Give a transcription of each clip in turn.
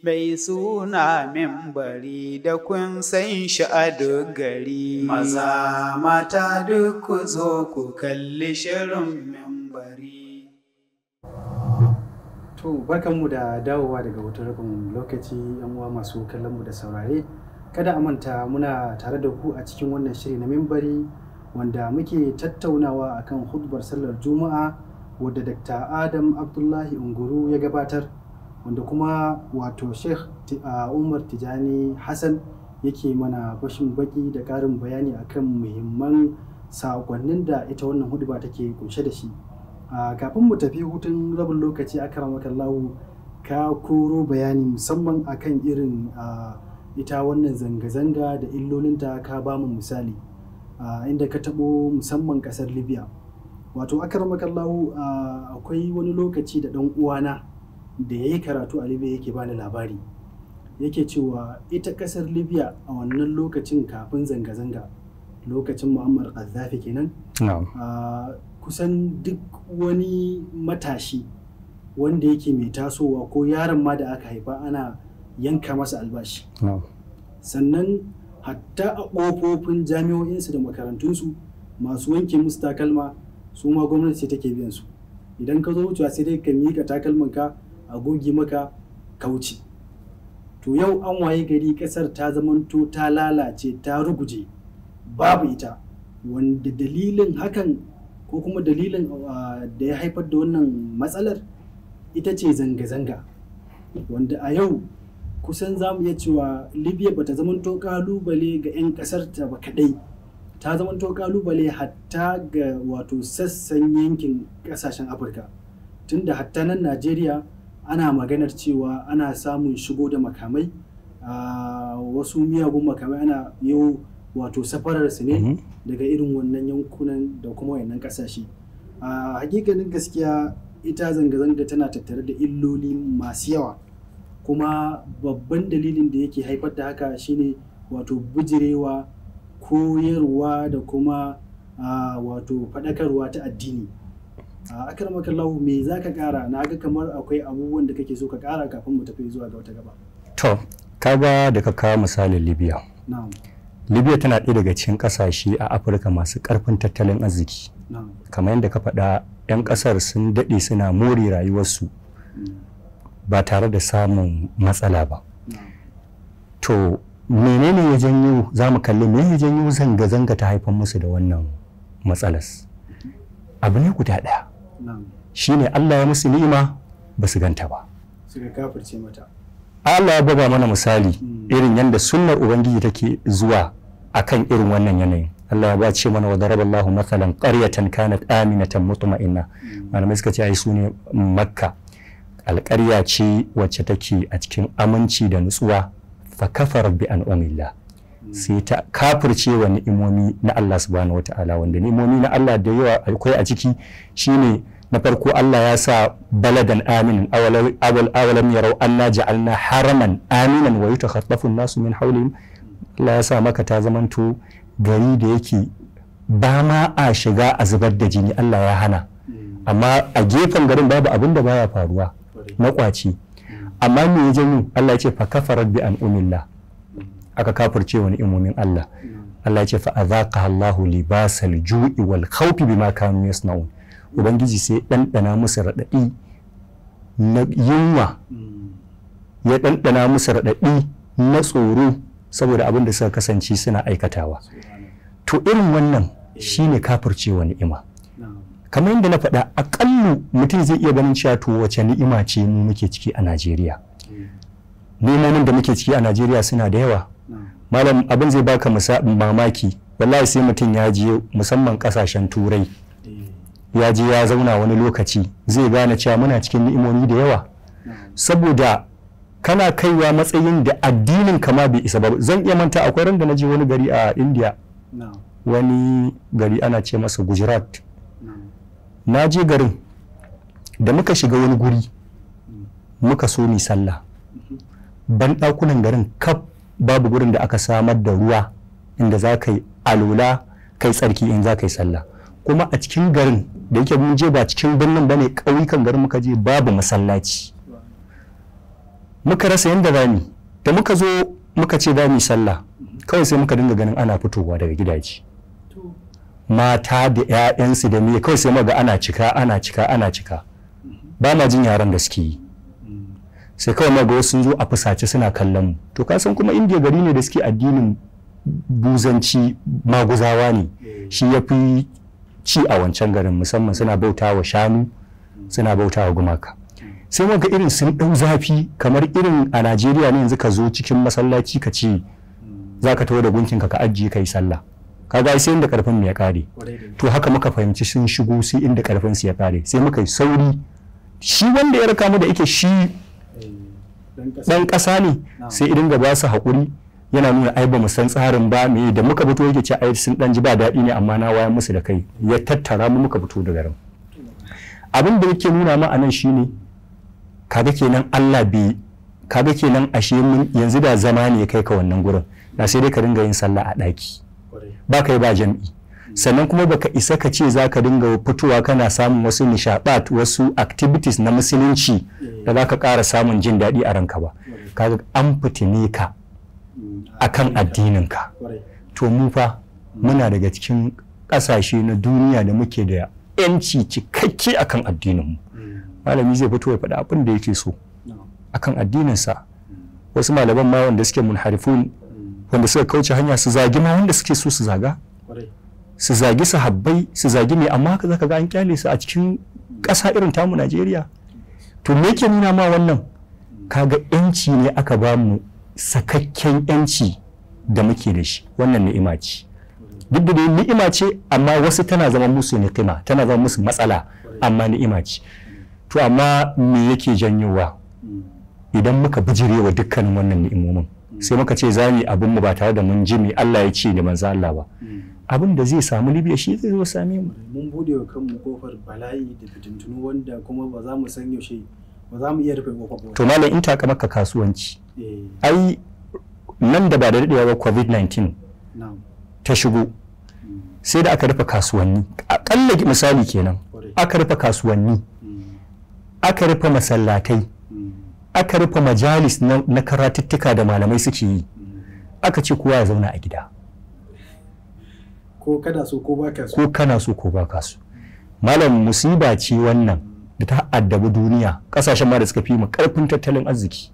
mai suna Mimbari da kun san shi a duk gari. Maza mata duk ku zo ku kalli shirin Mimbari. To barkanmu da dawowa daga wata rabin lokaci yan uwa masu kallonmu da saurare. Kada a manta muna tare da ku a cikin wannan shiri na Mimbari wanda muke tattaunawa akan hudubar sallar Juma'a wadda Dr. Adam Abdullahi Unguru ya gabatar, wanda kuma wato Sheikh Umar Tijani Hassan yake mana bashin baki da ƙarin bayani akan muhimman saƙonnin da ita wannan huduba take kunshe da shi. Kafin mu tafi hutun rabin lokaci akramakallahu ka koro bayani musamman akan irin ita wannan zanga-zanga da illolinta, ka ba mu misali inda ka taɓo musamman ƙasar Libya. Wato akramakallahu akwai wani lokaci da ɗan uwana da ya yi karatu a Libya yake bani labari, yake cewa ita ƙasar Libya a wannan lokacin kafin zanga-zanga, lokacin Muammar Gaddafi kenan, kusan duk wani matashi wanda yake mai tasowa ko yaron ma da aka haifa ana yanka masa albashi. Sannan hatta a ƙofofin jami'o'insu da makarantunsu masu wanke musu takalma su ma gwamnati ce take biyan su. Idan ka zo wucewa sai dai ka miƙa takalmanka a goge maka kauce. To yau an waye gari ƙasar ta zamanto ta lalace, ta ruguje, babu ita, wanda dalilin hakan ko kuma dalilin da ya haifar da wannan matsalar ita ce zanga-zanga, wanda a yau kusan za mu iya cewa Libya bata zamanto kalubale ga 'yan kasar ta ba kadai, ta zamanto kalubale hatta ga wato sassan yankin kasashen Afirka, tunda hatta nan Najeriya ana maganar cewa ana samun shigo da makamai, wasu miyagun makamai ana yau wato safarar su ne daga irin wannan yankunan da kuma wayannan kasashe. Hakikanin gaskiya ita zanga-zanga tana tattare da illoli masu yawa, kuma babban dalilin da yake haifar da haka shine wato bijirewa koyarwa da kuma wato faɗakarwa ta addini. Akramakallahu me za ka ƙara? Na ga kamar akwai abubuwan da kake so ka ƙara kafin mu tafi zuwa ga wata gaba. To, kaga da ka kawo misalin Libya. Libya tana ɗaya daga cikin ƙasashe a Afirka masu ƙarfin tattalin arziki. Kamar yadda ka faɗa, 'yan ƙasar sun daɗe suna more rayuwarsu ba tare da samun matsala ba. To menene ya janyo, za mu kalli me ya janyo zanga-zanga ta haifar musu da wannan matsalas? Abu ne guda ɗaya, shine Allah ya musu ni'ima ba su ganta ba, suka kafirce mata. Allah ya buga mana misali irin yadda sunnar Ubangiji take zuwa akan irin wannan yanayin. Allah ya ba ce mana wa daraballahu mathalan qaryatan kanat aminatan mutma'inna. Malamai suka ce ai sune Makka, alƙarya ce wacce take a cikin aminci da nutsuwa, fa kafarat bi an'amillah, sai ta kafirce wa ni'imomi na Allah subhanahu wata'ala, wanda ni'imomi na Allah da yawa akwai a ciki. Shine na farko, Allah ya sa baladan aminan, awalam yarau anna ja'alna haraman aminan wa yatakhaffafu an-nasu min hawlihim. Allah ya sa maka ta zamanto gari da yake ba ma a shiga a zubar da jini, Allah ya hana, amma a gefen garin babu abin da baya faruwa na kwaci. Amma me ya janyo? Allah ya ce fa kafarat bi an'amillah, aka kafirce wa ni'imomin Allah. Allah ya ce fa azaqaha Allahu libasal ju'i wal khawfi bima kanu yasna'un. Ubangiji sai ɗanɗana musu raɗaɗi na yunwa, ya ɗanɗana musu raɗaɗi na tsoro saboda abin da suka kasance suna aikatawa. To irin wannan shine kafircewa ni'ima. Kamar yadda na faɗa, aƙallu mutum zai iya ganin cewa to wace ni'ima ce mu muke ciki a Najeriya. Ni'imomin da muke ciki a Najeriya suna da yawa. Malam, abin zai baka mamaki, wallahi sai mutum ya je musamman ƙasashen Turai, ya je ya zauna wani lokaci, zai gane cewa muna cikin ni'imomi da yawa, saboda kana kaiwa matsayin da addinin kama bai isa ba. Zan iya manta akwai ran da na je wani gari a India, wani gari ana ce masa Gujarat. Na je garin, da muka shiga wani guri muka so ni sallah, ban ɗakunan garin kaf babu gurin da aka samar da ruwa inda za ka yi alula kai tsarki in za ka yi sallah. Kuma a cikin garin da yake mun je ba cikin birnin bane, ƙauyukan garin muka je babu masallaci. muka rasa yadda rami da muka zo muka ce za mu yi sallah kawai sai muka dinga ganin ana fitowa daga gidaje mata da 'ya'yansu da me kawai sai muka ga ana cika ba ma jin yaran da suke yi sai kawai muka ga wasu sun zo a fusace suna kallon mu to ka san kuma indiya gari ne da suke addinin buzanci maguzawa ne shi ya fi ci a wancan garin musamman suna bauta wa shanu suna bauta wa gumaka sai muka irin sun ɗau zafi kamar irin a Najeriya ne yanzu ka zo cikin masallaci ka ce za ka tawo da gunkinka ka ajiye ka yi sallah kaga sai inda karfin mu ya kare to haka muka fahimci sun shigo sai inda karfin su ya kare sai muka yi sauri shi wanda ya raka mu da yake shi dan ƙasa ne sai idan ga ba su haƙuri yana nuna ai ba mu san tsarin ba me da muka fito yake ce ai sun dan ji ba daɗi ne amma na waya musu da kai ya tattara mu muka fito da garin abin da yake nuna ma anan shine kaga kenan Allah bai kaga kenan ashe mun yanzu da zama ne kai ka wannan gurin da sai dai ka dinga yin sallah a ɗaki ba kai ba jami'i sannan kuma baka isa ka ce za ka dinga fitowa kana samun wasu nishaɗat wasu activities na musulunci da za ka ƙara samun jin daɗi a ranka ba kaga an fitine ka akan addininka to mu fa muna daga cikin ƙasashe na duniya da muke da 'yanci cikakke akan addininmu malami zai fito ya faɗi abin da yake so akan addininsa wasu malaman ma wanda suke munharifun wanda suka kauce hanya su zagi ma wanda suke so su zaga su zagi sahabbai su zagi me amma haka zaka ga an kyale su a cikin ƙasa irin tamu Najeriya to me yake nuna ma wannan kaga yanci ne aka ba mu sakakken yanci da muke da shi wannan ni'ima ce duk da ni'ima ce amma wasu tana zama musu ni'ima tana zama musu matsala amma ni'ima ce to amma me yake janyowa idan muka bijirewa dukkanin wannan ni'imomin sai muka ce za mu abin mu ba tare da mun ji me Allah ya ce da manzo Allah ba abin da zai samu Libya shi zai zo same mu mun bude wa kanmu kofar bala'i da fitintunu wanda kuma ba za mu san yaushe ba za mu iya rufe kofar ba to malam in taka maka kasuwanci ai nan da ba da dadewa ba covid-19 ta shigo sai da aka rufe kasuwanni akalla misali kenan aka rufe kasuwanni aka rufe masallatai aka rufe majalis na karatuttuka da malamai suke yi aka ce kowa ya zauna a gida ko kana so ko baka so ko kana so ko baka so malam musiba ce wannan da ta addabi duniya kasashen ma da suka fi mu karfin tattalin arziki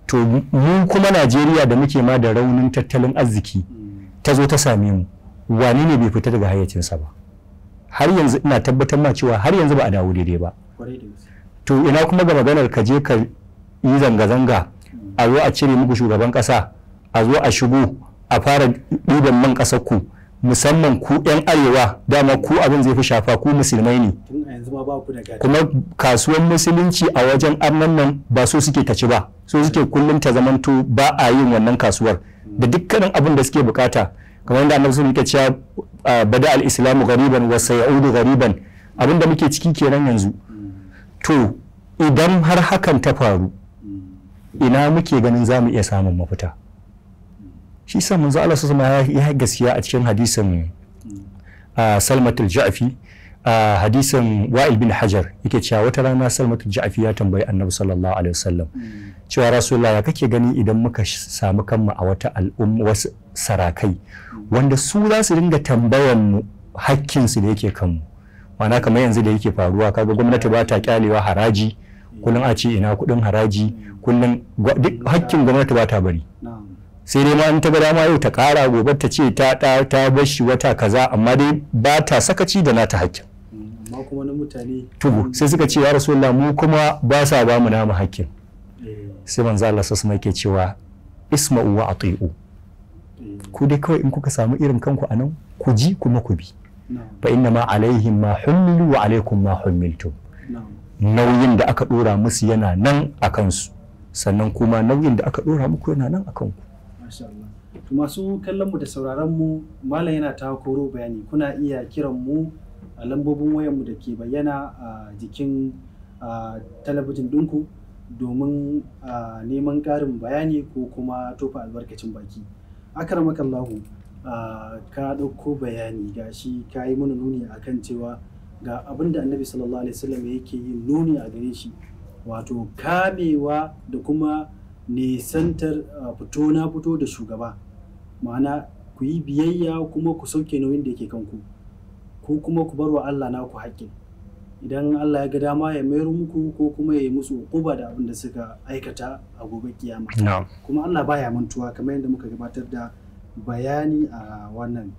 to mu kuma Najeriya da muke ma da raunin tattalin arziki ta zo ta same mu wani ne bai fita daga hayyacinsa ba har yanzu ina tabbatar ma cewa har yanzu ba a dawo daidai ba to ina kuma ga maganar ka je ka yi zanga-zanga a zo a cire muku shugaban kasa a zo a shigo a fara ɗiban man ƙasar ku musamman ku 'yan arewa dama ku abin zai fi shafa ku musulmai ne kuma kasuwan musulunci a wajen arnan nan ba so suke ta ci ba so suke kullum ta zamanto ba a yin wannan kasuwar da dukkanin abin da suke bukata kamar yadda annabi sun yake cewa bada al-islamu ghariban wa sayaudu ghariban abin da muke ciki kenan yanzu to idan har hakan ta faru ina muke ganin za mu iya samun mafita shi sa manzo Allah sallallahu alaihi ya gaskiya a cikin hadisin Salmatul Ja'fi hadisin Wa'il bin Hajar yake cewa wata rana Salmatul Ja'fi ya tambayi Annabi sallallahu alaihi wasallam cewa Rasulullah ya kake gani idan muka samu kanmu a wata al'umma wasu sarakai wanda su za su dinga tambayan mu hakkin su da yake kanmu ma'ana kamar yanzu da yake faruwa kaga gwamnati ba ta kyalewa haraji kullum a ce ina kudin haraji kullum duk hakkin gwamnati ba ta bari sai dai ma an ta ga dama yau ta kara gobe ta ce ta bar shi wata kaza amma dai ba ta sakaci da nata hakkin amma kuma na mutane tubu sai suka ce ya rasulullah mu kuma ba sa ba mu namu hakkin sai manzo Allah sallallahu alaihi yake cewa isma'u wa ati'u ku dai kawai in kuka samu irin kanku anan ku ji kuma ku bi fa inna ma alaihim ma humilu wa alaikum ma humiltum nauyin da aka dora musu yana nan a kansu sannan kuma nauyin da aka dora muku yana nan a kanku to masu kallon mu da sauraron mu malam yana ta koro bayani kuna iya kiran mu a lambobin wayar mu da ke bayyana a jikin talabijin ɗinku domin neman ƙarin bayani ko kuma tofa albarkacin baki akramakallahu ka ɗauko bayani gashi ka yi mana nuni akan cewa ga abin da annabi sallallahu alaihi wasallam yake yin nuni a gare shi wato kamewa da kuma nisantar fito na fito da shugaba, ma'ana ku yi biyayya kuma ku sauke nauyin da yake kanku, ko kuma ku bar wa Allah naku haƙƙin. Idan Allah ya ga dama ya mayar muku ko kuma ya yi musu uquba da abin da suka aikata a gobe kiyama. Kuma Allah baya mantuwa kamar yadda muka gabatar da bayani a wannan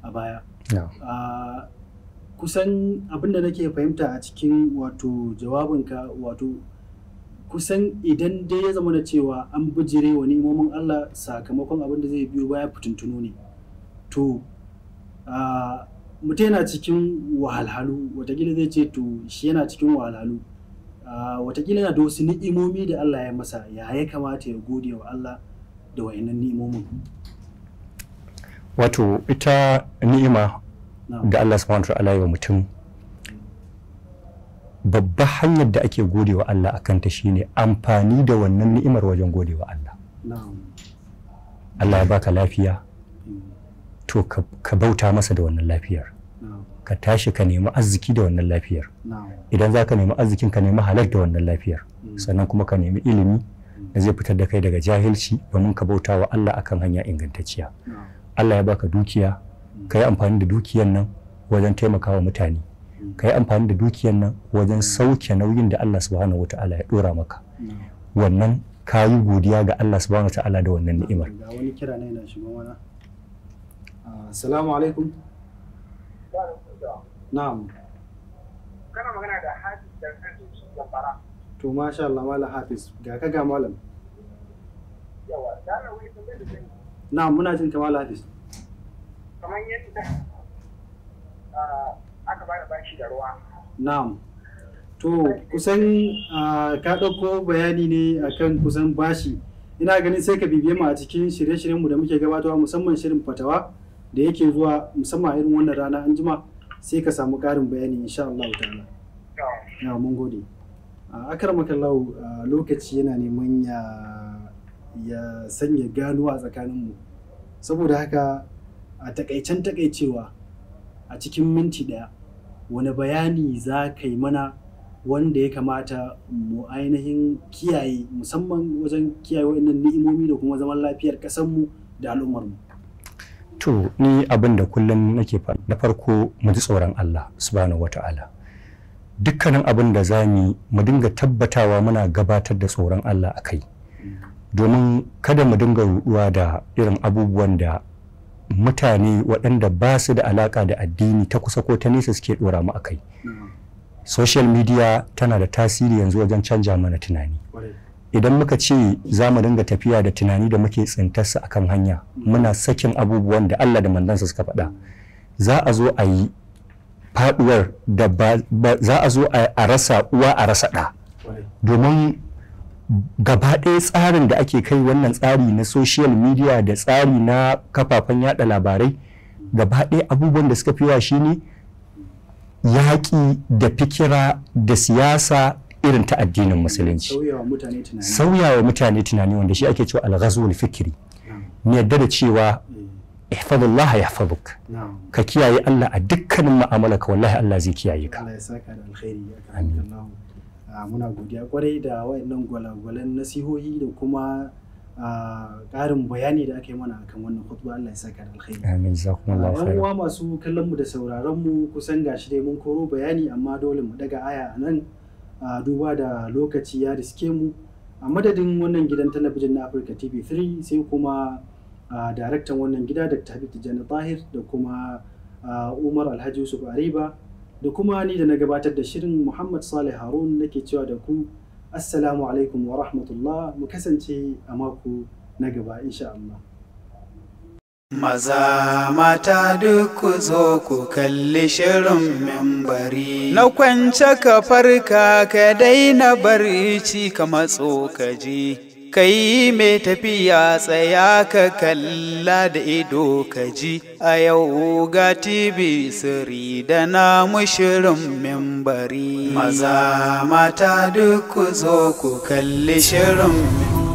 a baya. Kusan abin da nake fahimta a cikin wato jawabinka, wato kusan idan dai ya zama da cewa an bijire wa ni'imomin Allah sakamakon abin da zai biyo baya fitintunu ne, to mutum yana cikin wahalhalu, watakila zai ce to shi yana cikin wahalhalu, watakila yana da wasu ni'imomi da Allah ya masa, ya kamata ya gode wa Allah da wa'annan ni'imomin. Wato ita ni'ima da Allah subhanahu wa ta'ala ya wa mutum, babbar hanyar da ake gode wa Allah a kanta shine amfani da wannan ni'imar wajen gode wa Allah. Allah ya baka lafiya, to ka bauta masa da wannan lafiyar, ka tashi ka nemi arziki da wannan lafiyar. Idan za ka nemi arzikin ka nemi halal da wannan lafiyar, sannan kuma ka nemi ilimi da zai fitar da kai daga jahilci domin ka bauta wa Allah akan hanya ingantacciya. Allah ya baka dukiya, ka yi amfani da dukiyan nan wajen taimakawa mutane, ka yi amfani da dukiyan nan wajen sauke nauyin da Allah subhanahu wa ta'ala ya dora maka. Wannan ka yi godiya ga Allah subhanahu wa ta'ala da wannan ni'imar. Ga wani kira ne na shigo mana. Assalamu alaikum. Na'am. Kana magana da Hafiz da Zamfara. To masha Allah Malam Hafiz, ga ka ga malam. Yawa, da wani tambayar da kai. Na'am, muna jin ka Malam Hafiz. Kamar yadda aka bada bashi da ruwa. Na'am. To kusan ka ɗauko bayani ne akan kusan bashi. Ina ganin sai ka bibiye mu a cikin shirye-shiryenmu da muke gabatarwa, musamman shirin fatawa da yake zuwa musamman a irin wannan rana an jima, sai ka samu ƙarin bayani insha Allah ta'ala. Ya mun gode. Akramakallahu, lokaci yana neman ya sanya ganuwa a tsakaninmu. Saboda haka a takaicen takaicewa a cikin minti ɗaya wani bayani za ka yi mana wanda ya kamata mu ainihin kiyaye, musamman wajen kiyaye waɗannan ni'imomi da kuma zaman lafiyar ƙasarmu da al'ummarmu? To ni abin da kullum nake faɗa, na farko mu ji tsoron Allah subhanahu wata'ala. Dukkanin abin da za mu dinga tabbatawa muna gabatar da tsoron Allah a kai, domin kada mu dinga ruɗuwa da irin abubuwan da mutane waɗanda ba su da alaƙa da addini ta kusa ko ta nesa suke ɗora mu a kai. Social media tana da tasiri yanzu wajen canja mana tunani. Idan muka ce za mu dinga tafiya da tunani da muke tsintarsa akan hanya, muna sakin abubuwan da Allah da manzansa suka faɗa, za a zo a yi faɗuwar da za a zo a rasa uwa a rasa ɗa. Domin gaba ɗaya tsarin da ake kai, wannan tsari na social media da tsari na kafafen yada labarai, gaba ɗaya abubuwan da suka fi yawa shine yaƙi da fikira da siyasa irin ta addinin musulunci, sauyawa mutane tunani, wanda shi ake cewa al-ghazwul fikri. Ni yadda da cewa ihfazullah yahfazuk, ka kiyaye Allah a dukkanin mu'amalarka, wallahi Allah zai kiyaye ka. Allah ya saka da alkhairi. Amin. Muna godiya kwarai da wayannan gwalagwalan nasihohi da kuma ƙarin bayani da aka yi mana akan wannan khutba. Allah ya saka da alkhairi. Amin. Jazakumullahu khairan. Yan uwa masu kallon mu da sauraron mu, kusan gashi dai mun koro bayani, amma dole mu daga aya a nan duba da lokaci ya riske mu. A madadin wannan gidan talabijin na Africa TV3, sai kuma daraktan wannan gida Dr. Habib Tijjani Tahir, da kuma Umar Alhaji Yusuf Ariba, da kuma ni da na gabatar da shirin Muhammad Salih Harun, nake cewa da ku assalamu alaikum wa rahmatullah. Mu kasance a mako na gaba insha Allah. Maza mata duk ku zo ku kalli shirin Mimbari. Na kwance ka farka ka daina barci ka matso ka ji, kai mai tafiya tsaya ka kalla da ido ka ji. A yau ga TV3 da namu shirin Mimbari. Maza mata duk ku zo ku kalli shirin Mimbari.